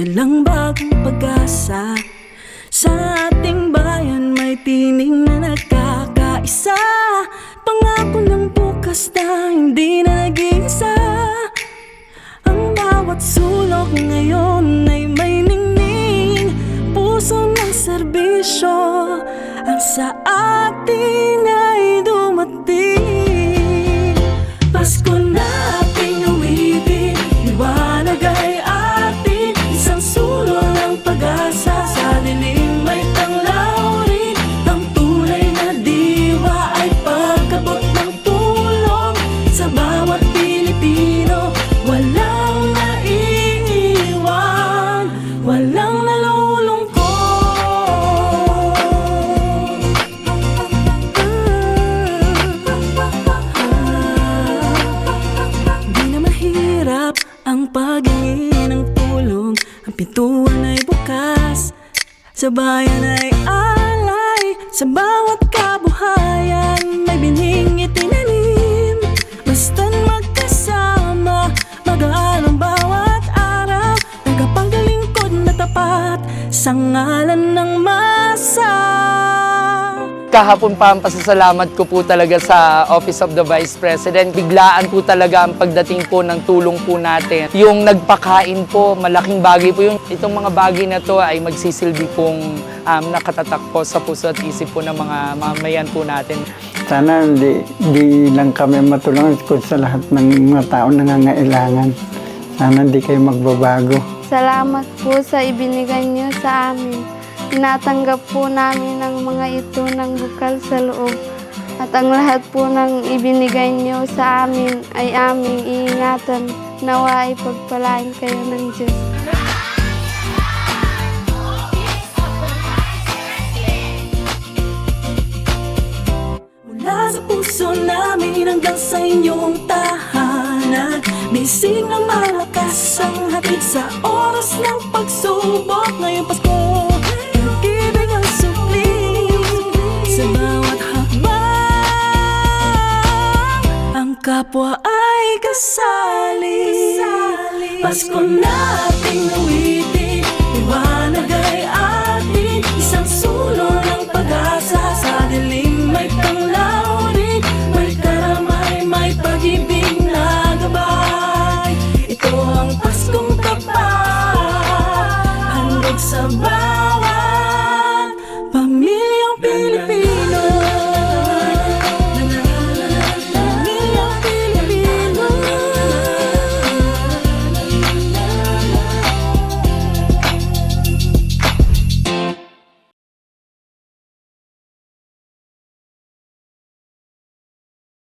dalang bagong pag-asa. Sa ating bayan may tining na nagkakaisa, pangako ng bukas na hindi na nag-iisa. Ang bawat sulok ngayon ay may ningning, puso ng serbisyo ang sa atin ay dumating. Pasko na ating awitin, liwanag ay atin, isang sulong ng pag-asa. Sa dilim may tanglaw rin, ang tunay na diwa ay pagkabot ng tulong sa bawat Pilipino. Walang naiiwan, walang nalulungkot. Di na mahirap ang paghingi ng tulong, ang pintuan ay bukas, sa bayan ay alay, sa bawat kabuhayan may bining itinanim. Basta't magkasama, mag-aaral ang bawat araw, nagkapaglingkod na tapat sa ngalan ng masa. Kahapon pa ang pasasalamat ko po talaga sa Office of the Vice President. Biglaan po talaga ang pagdating po ng tulong po natin. Yung nagpakain po, malaking bagay po yun. Itong mga bagay na to ay magsisilbi pong nakatatak po sa puso at isip po ng mga mamamayan po natin. Sana di lang kami matulungan kung sa lahat ng mga tao nangangailangan. Sana di kayo magbabago. Salamat po sa ibinigay niyo sa amin. Tinatanggap po namin ang mga ito ng bukal sa loob. At ang lahat po ng ibinigay niyo sa amin ay aming iingatan. Nawa ay pagpalain kayo ng Diyos. Mula sa puso namin hanggang sa inyong tahanan, bisig na malakas ang hatid sa oras ng pagsubok. Ngayong Pasko, pag-ibig ang supling sa bawat hakbang, ang kapwa ay kasali. Pasko na